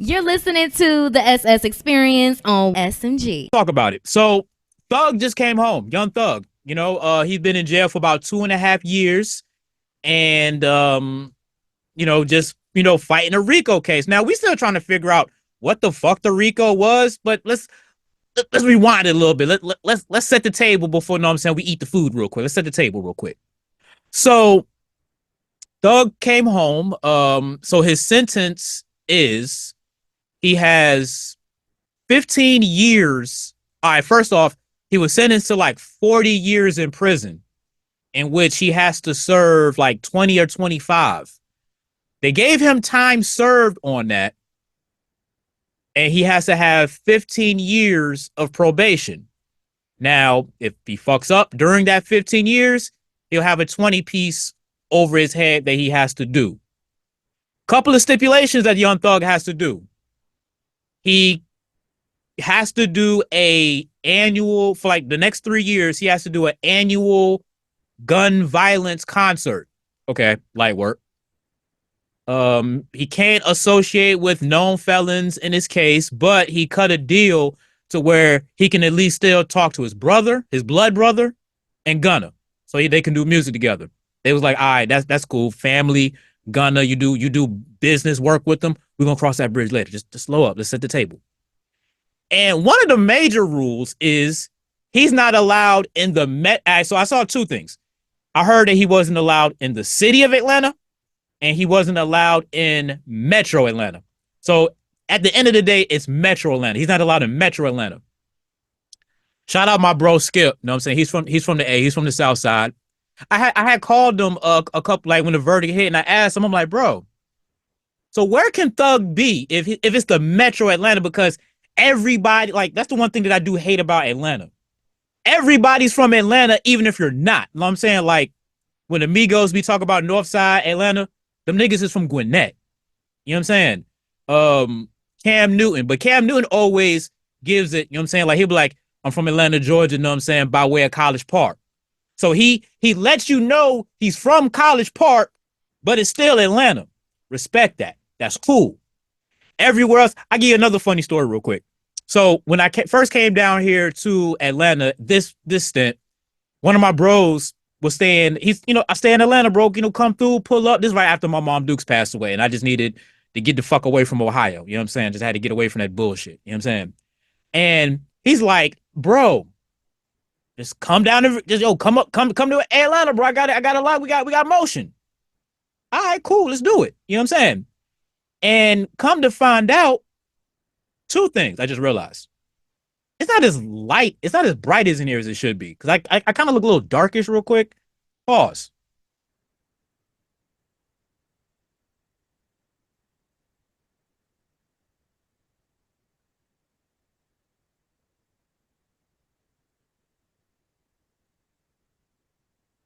You're listening to the SS Experience on SMG. Talk about it. So Thug just came home, Young Thug. He's been in jail for about 2.5 years, and fighting a RICO case. Now we still trying to figure out what the fuck the RICO was, but let's rewind it a little bit. Let's set the table before, you know what I'm saying, we eat the food real quick. Let's set the table real quick. So Thug came home. So his sentence is he has 15 years. All right, first off, he was sentenced to like 40 years in prison, in which he has to serve like 20 or 25. They gave him time served on that, and he has to have 15 years of probation. Now, if he fucks up during that 15 years, he'll have a 20 piece over his head that he has to do. Couple of stipulations that Young Thug has to do. He has to do a annual, for like the next 3 years, he has to do an annual gun violence concert. Okay, light work. He can't associate with known felons in his case, but he cut a deal to where he can at least still talk to his brother, his blood brother, and Gunna, so they can do music together. They was like, all right, that's cool. Family, Gunna, you do business work with them. We're gonna cross that bridge later. Just slow up. Let's set the table. And one of the major rules is he's not allowed in the Met. So I saw two things. I heard that he wasn't allowed in the city of Atlanta, and he wasn't allowed in Metro Atlanta. So at the end of the day, it's Metro Atlanta. He's not allowed in Metro Atlanta. Shout out my bro Skip. You know what I'm saying? He's from the A. He's from the South Side. I had called him a couple, like when the verdict hit, and I asked him, I'm like, bro, so where can Thug be if it's the Metro Atlanta? Because everybody, like, that's the one thing that I do hate about Atlanta. Everybody's from Atlanta, even if you're not. You know what I'm saying? Like, when Amigos be talking about North Side Atlanta, them niggas is from Gwinnett. You know what I'm saying? Cam Newton. But Cam Newton always gives it, you know what I'm saying? Like, he'll be like, I'm from Atlanta, Georgia, you know what I'm saying, by way of College Park. So he lets you know he's from College Park, but it's still Atlanta. Respect that. That's cool. Everywhere else, I give you another funny story real quick. So when I first came down here to Atlanta, this stint, one of my bros was staying. I stay in Atlanta, bro. Come through, pull up. This is right after my mom Dukes passed away, and I just needed to get the fuck away from Ohio. You know what I'm saying? Just had to get away from that bullshit. You know what I'm saying? And he's like, bro, just come down to come to Atlanta, bro. I got a lot. We got motion. All right, cool. Let's do it. You know what I'm saying? And come to find out, two things I just realized. It's not as light, it's not as bright as in here as it should be. Because I kind of look a little darkish real quick. Pause.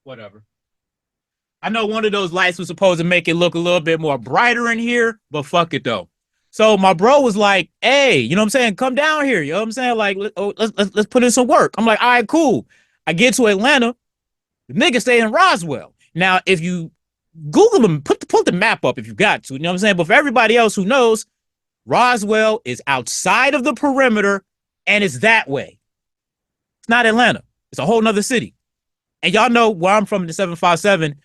Whatever. I know one of those lights was supposed to make it look a little bit more brighter in here, but fuck it though. So my bro was like, hey, you know what I'm saying? Come down here. You know what I'm saying? Like, let's put in some work. I'm like, all right, cool. I get to Atlanta. The nigga stay in Roswell. Now, if you Google them, put the map up if you got to. You know what I'm saying? But for everybody else who knows, Roswell is outside of the perimeter and it's that way. It's not Atlanta. It's a whole nother city. And y'all know where I'm from in the 757.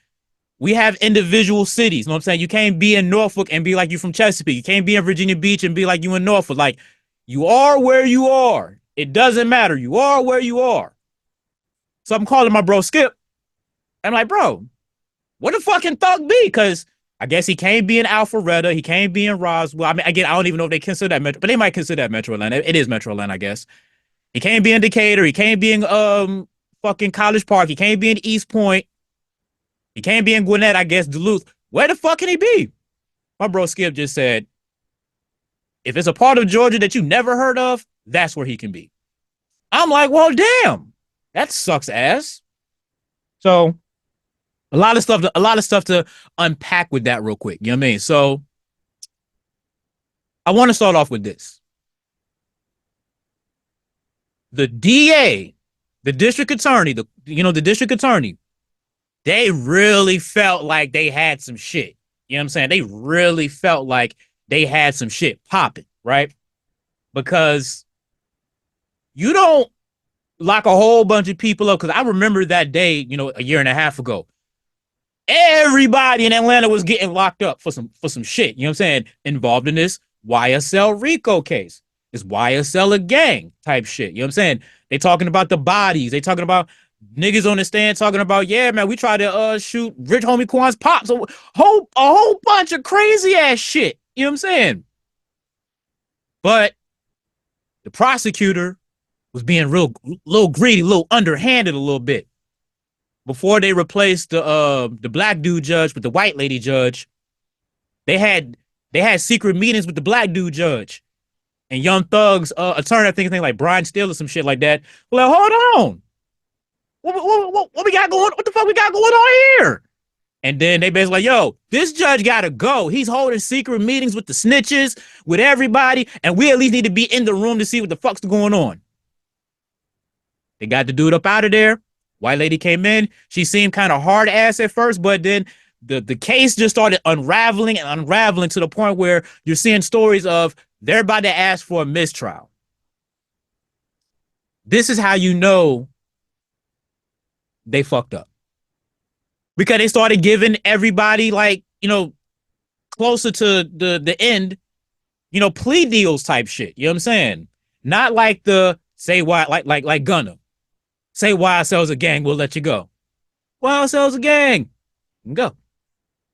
We have individual cities. You know what I'm saying? You can't be in Norfolk and be like you from Chesapeake. You can't be in Virginia Beach and be like you in Norfolk. Like, you are where you are. It doesn't matter. You are where you are. So I'm calling my bro Skip. I'm like, bro, what the fuck can Thug be? Because I guess he can't be in Alpharetta. He can't be in Roswell. I mean, again, I don't even know if they consider that Metro, but they might consider that Metro Atlanta. It is Metro Atlanta, I guess. He can't be in Decatur. He can't be in fucking College Park. He can't be in East Point. He can't be in Gwinnett, I guess, Duluth. Where the fuck can he be? My bro Skip just said, if it's a part of Georgia that you never heard of, that's where he can be. I'm like, well, damn, that sucks ass. So a lot of stuff to unpack with that real quick. You know what I mean? So I want to start off with this. The DA, the district attorney, the district attorney, they really felt like they had some shit. You know what I'm saying? They really felt like they had some shit popping, right? Because you don't lock a whole bunch of people up. Because I remember that day, a year and a half ago, everybody in Atlanta was getting locked up for some shit. You know what I'm saying? Involved in this YSL Rico case. Is YSL a gang type shit? You know what I'm saying? They talking about the bodies. They talking about niggas on the stand talking about, yeah, man, we tried to shoot Rich Homie Quan's pops. A whole bunch of crazy ass shit. You know what I'm saying? But the prosecutor was being little greedy, a little underhanded a little bit. Before they replaced the black dude judge with the white lady judge, they had secret meetings with the black dude judge and Young Thug's attorney. I think like Brian Steele or some shit like that. Well, hold on, what we got going? What the fuck we got going on here? And then they basically like, yo, this judge gotta go. He's holding secret meetings with the snitches, with everybody, and we at least need to be in the room to see what the fuck's going on. They got the dude up out of there. White lady came in. She seemed kind of hard ass at first, but then the case just started unraveling and unraveling to the point where you're seeing stories of they're about to ask for a mistrial. This is how you know they fucked up. Because they started giving everybody, like, closer to the end, plea deals type shit. You know what I'm saying? Not like the say why, like Gunna. Say YSL's a gang, we'll let you go. YSL's a gang. Go.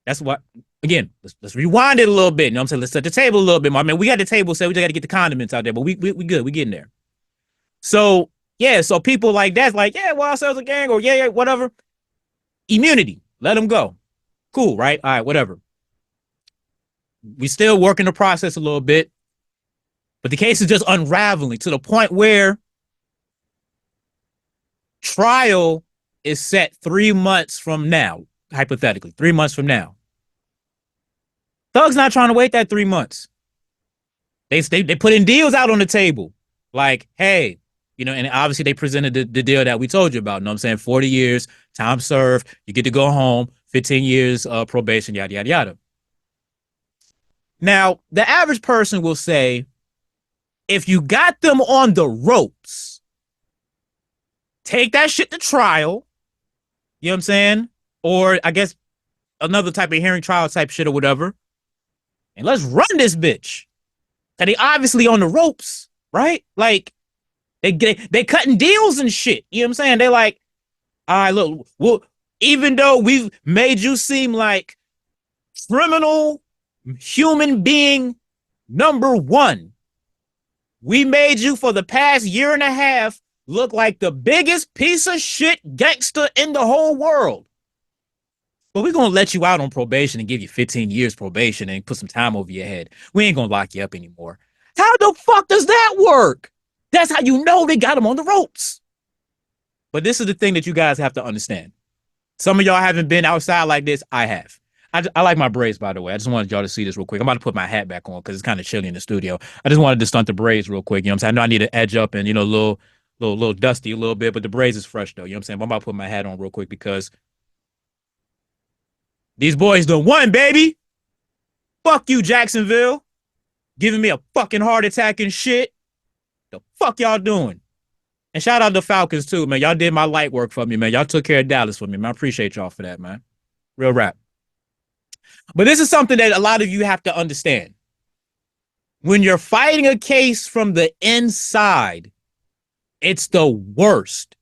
That's what, again, let's rewind it a little bit. You know what I'm saying? Let's set the table a little bit more. I mean, we got the table set, we just got to get the condiments out there, but we good. We getting there. So, yeah, so people like that's like, yeah, YSL's a gang, or yeah, whatever. Immunity. Let them go. Cool, right? All right, whatever. We still working the process a little bit, but the case is just unraveling to the point where trial is set 3 months from now, hypothetically, 3 months from now. Thug's not trying to wait that 3 months. They put in deals out on the table. Like, hey, and obviously they presented the deal that we told you about. You know what I'm saying? 40 years, time served, you get to go home, 15 years probation, yada, yada, yada. Now, the average person will say, if you got them on the ropes, take that shit to trial. You know what I'm saying? Or I guess another type of hearing trial type shit or whatever. And let's run this bitch. And they obviously on the ropes, right? Like, they cutting deals and shit. You know what I'm saying? They like, all right, look, well, even though we've made you seem like criminal human being number one, we made you for the past year and a half look like the biggest piece of shit gangster in the whole world. But we're going to let you out on probation and give you 15 years probation and put some time over your head. We ain't going to lock you up anymore. How the fuck does that work? That's how you know they got him on the ropes. But this is the thing that you guys have to understand. Some of y'all haven't been outside like this. I have. I like my braids, by the way. I just wanted y'all to see this real quick. I'm about to put my hat back on because it's kind of chilly in the studio. I just wanted to stunt the braids real quick. You know what I'm saying? I know I need to edge up and, a little dusty a little bit, but the braids is fresh though. You know what I'm saying? But I'm about to put my hat on real quick because these boys done won, baby. Fuck you, Jacksonville. Giving me a fucking heart attack and shit. The fuck y'all doing? And shout out to Falcons too, man. Y'all did my light work for me, man. Y'all took care of Dallas for me, man. I appreciate y'all for that, man. Real rap. But this is something that a lot of you have to understand. When you're fighting a case from the inside, it's the worst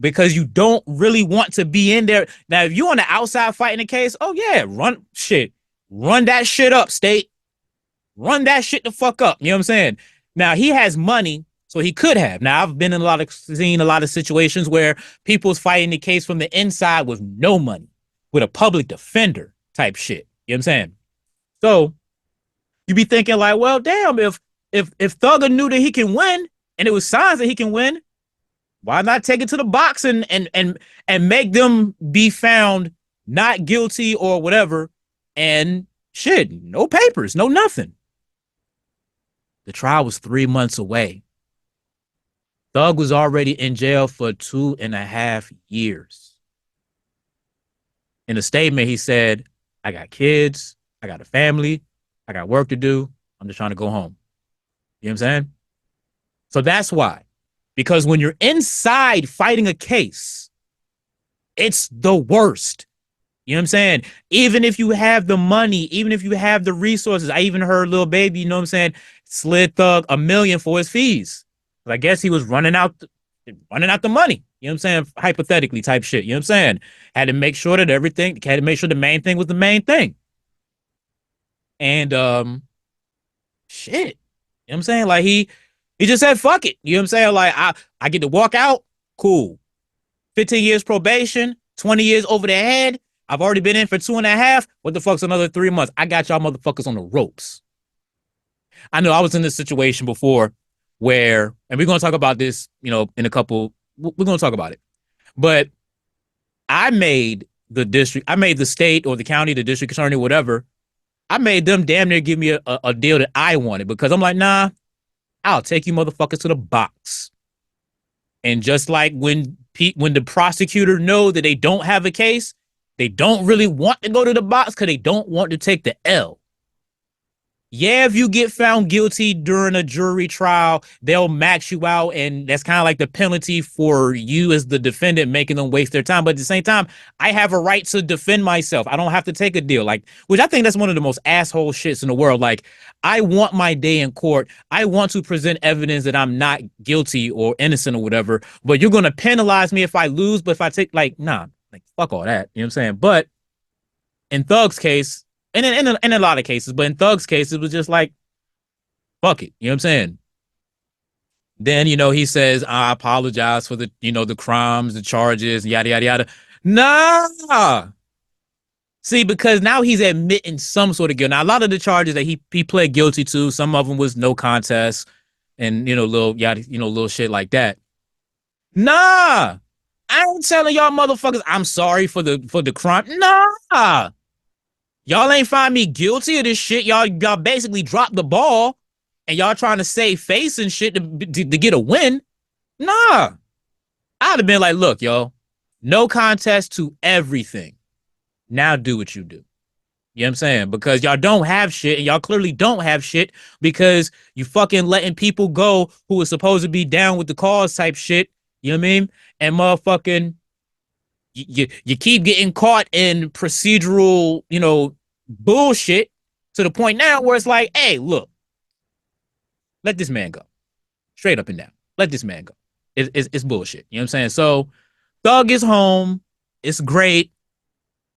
because you don't really want to be in there. Now, if you're on the outside fighting a case, oh yeah, run that shit up, state. Run that shit the fuck up. You know what I'm saying? Now, he has money, so he could have. Now, I've been in seen a lot of situations where people's fighting the case from the inside with no money, with a public defender type shit. You know what I'm saying? So you be thinking like, well, damn, if Thugger knew that he can win and it was signs that he can win, why not take it to the box and make them be found not guilty or whatever, and shit, no papers, no nothing. The trial was 3 months away. Thug was already in jail for 2.5 years. In a statement, he said, I got kids, I got a family, I got work to do. I'm just trying to go home. You know what I'm saying? So that's why. Because when you're inside fighting a case, it's the worst. You know what I'm saying? Even if you have the money, even if you have the resources, I even heard Lil Baby, you know what I'm saying, slid Thug $1 million for his fees. I guess he was running out the money. You know what I'm saying? Hypothetically type shit. You know what I'm saying? Had to make sure that everything, had to make sure the main thing was the main thing. And shit. You know what I'm saying? Like he just said, fuck it. You know what I'm saying? Like I get to walk out, cool. 15 years probation, 20 years over the head. I've already been in for 2.5. What the fuck's another 3 months? I got y'all motherfuckers on the ropes. I know I was in this situation before where, and we're going to talk about this, you know, in a couple, we're going to talk about it. But I made the state or the county, the district attorney, whatever. I made them damn near give me a deal that I wanted because I'm like, nah, I'll take you motherfuckers to the box. And just like when the prosecutor know that they don't have a case, they don't really want to go to the box because they don't want to take the L. Yeah, if you get found guilty during a jury trial, they'll max you out, and that's kind of like the penalty for you as the defendant making them waste their time. But at the same time, I have a right to defend myself. I don't have to take a deal, like, which I think that's one of the most asshole shits in the world. Like, I want my day in court. I want to present evidence that I'm not guilty or innocent or whatever. But you're gonna penalize me if I lose. But if I take, like, nah, like, fuck all that. You know what I'm saying? But in Thug's case, and in a lot of cases, but in Thug's case, it was just like, fuck it. You know what I'm saying? Then, you know, he says, I apologize for the, you know, the crimes, the charges, yada, yada, yada. Nah. See, because now he's admitting some sort of guilt. Now, a lot of the charges that he pled guilty to, some of them was no contest and, you know, little, yada, you know, little shit like that. Nah. I ain't telling y'all motherfuckers I'm sorry for the crime. Nah. Y'all ain't find me guilty of this shit. Y'all basically dropped the ball and y'all trying to save face and shit to get a win. Nah. I'd have been like, look, yo, no contest to everything. Now do what you do. You know what I'm saying? Because y'all don't have shit and y'all clearly don't have shit because you fucking letting people go who are supposed to be down with the cause type shit. You know what I mean? And motherfucking you keep getting caught in procedural, you know, bullshit to the point now where it's like, hey, look, let this man go. Straight up and down. Let this man go. It's bullshit. You know what I'm saying? So Thug is home. It's great.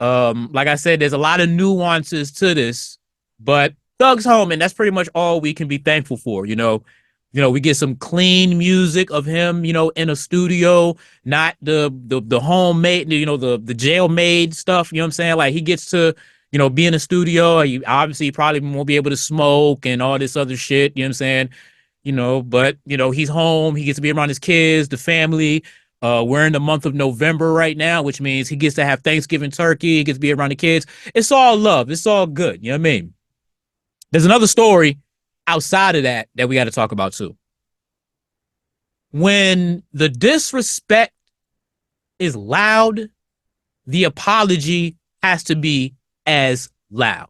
Like I said, there's a lot of nuances to this, but Thug's home, and that's pretty much all we can be thankful for, you know. You know, we get some clean music of him, you know, in a studio, not the homemade, you know, the jail made stuff. You know what I'm saying? Like he gets to, you know, be in a studio. He obviously probably won't be able to smoke and all this other shit. You know what I'm saying? You know, but you know, he's home. He gets to be around his kids, the family. We're in the month of November right now, which means he gets to have Thanksgiving turkey. He gets to be around the kids. It's all love. It's all good. You know what I mean? There's another story outside of that we got to talk about too. When the disrespect is loud, the apology has to be as loud.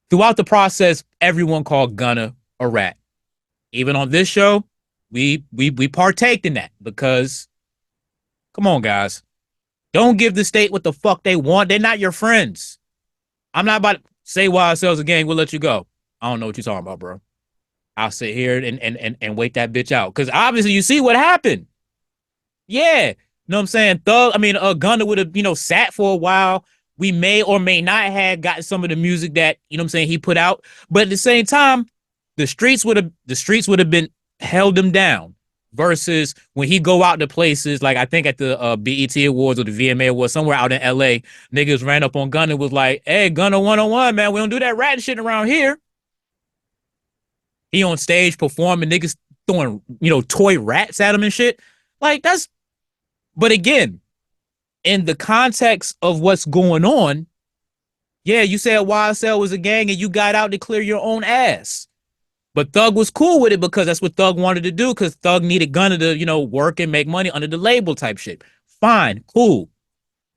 Throughout the process, everyone called Gunna a rat. Even on this show, we partaked in that because, come on, guys, don't give the state what the fuck they want. They're not your friends. I'm not about to say why ourselves a gang. We'll let you go. I don't know what you're talking about, bro. I'll sit here and wait that bitch out. Because obviously you see what happened. Yeah. You know what I'm saying? Gunna would have, you know, sat for a while. We may or may not have gotten some of the music that, you know what I'm saying, he put out. But at the same time, the streets would have been held him down. Versus when he go out to places like I think at the BET Awards or the VMA Awards somewhere out in LA, niggas ran up on Gunna and was like, hey, Gunna 101, man, we don't do that rat shit around here. He on stage performing, niggas throwing, you know, toy rats at him and shit. Like that's, but again, in the context of what's going on, yeah, you said YSL was a gang and you got out to clear your own ass. But Thug was cool with it because that's what Thug wanted to do because Thug needed Gunna to, you know, work and make money under the label type shit. Fine, cool.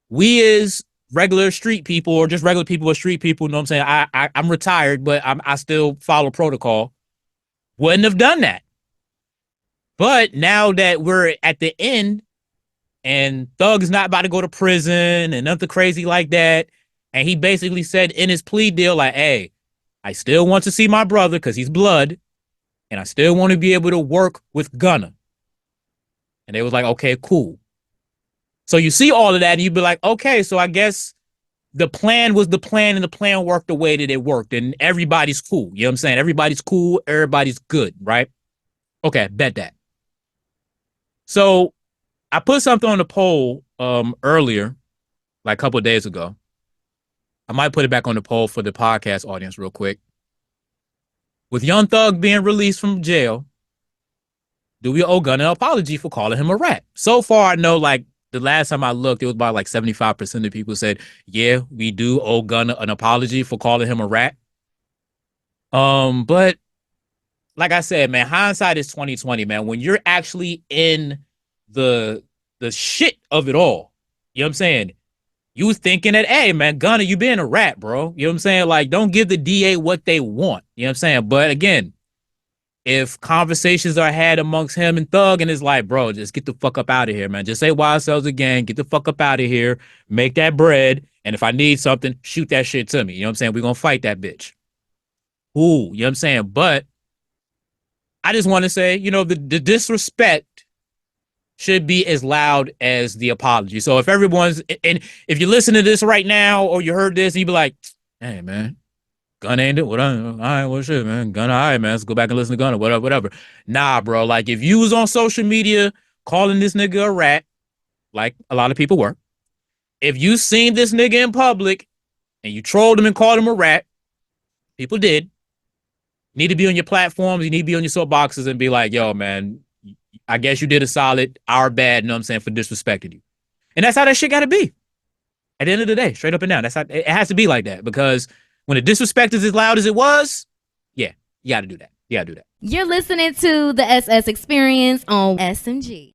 We as regular street people or just regular people or street people, you know what I'm saying? I'm retired, but I still follow protocol. Wouldn't have done that. But now that we're at the end and Thug is not about to go to prison and nothing crazy like that, and he basically said in his plea deal, like, hey, I still want to see my brother because he's blood, and I still want to be able to work with Gunna. And they was like, okay, cool. So you see all of that, and you'd be like, okay, so I guess the plan was the plan, and the plan worked the way that it worked, and everybody's cool. You know what I'm saying? Everybody's cool, everybody's good, right? Okay, bet that. So I put something on the poll earlier, like a couple of days ago. I might put it back on the poll for the podcast audience real quick. With Young Thug being released from jail, do we owe Gunna an apology for calling him a rat? So far, I know, like, the last time I looked, it was about like 75% of people said, yeah, we do owe Gunna an apology for calling him a rat. But like I said, man, hindsight is 2020, man. When you're actually in the shit of it all, you know what I'm saying? You thinking that, hey, man, Gunna, you being a rat, bro. You know what I'm saying? Like, don't give the DA what they want. You know what I'm saying? But again, if conversations are had amongst him and Thug, and it's like, bro, just get the fuck up out of here, man. Just say wild cells again. Get the fuck up out of here. Make that bread. And if I need something, shoot that shit to me. You know what I'm saying? We're going to fight that bitch. Ooh, you know what I'm saying? But I just want to say, you know, the disrespect should be as loud as the apology. So if everyone's, and if you listen to this right now, or you heard this, and you be like, hey, man, Gunna ain't it. What? All right, well, shit, man. Gunna, all right, man. Let's go back and listen to Gunna. Whatever, whatever. Nah, bro. Like, if you was on social media calling this nigga a rat, like a lot of people were, if you seen this nigga in public and you trolled him and called him a rat, people did. You need to be on your platforms. You need to be on your soapboxes and be like, yo, man, I guess you did a solid. Our bad, you know what I'm saying, for disrespecting you. And that's how that shit got to be. At the end of the day, straight up and down. That's how it has to be, like that, because when the disrespect is as loud as it was, yeah, you got to do that. You got to do that. You're listening to the SS Experience on SMG.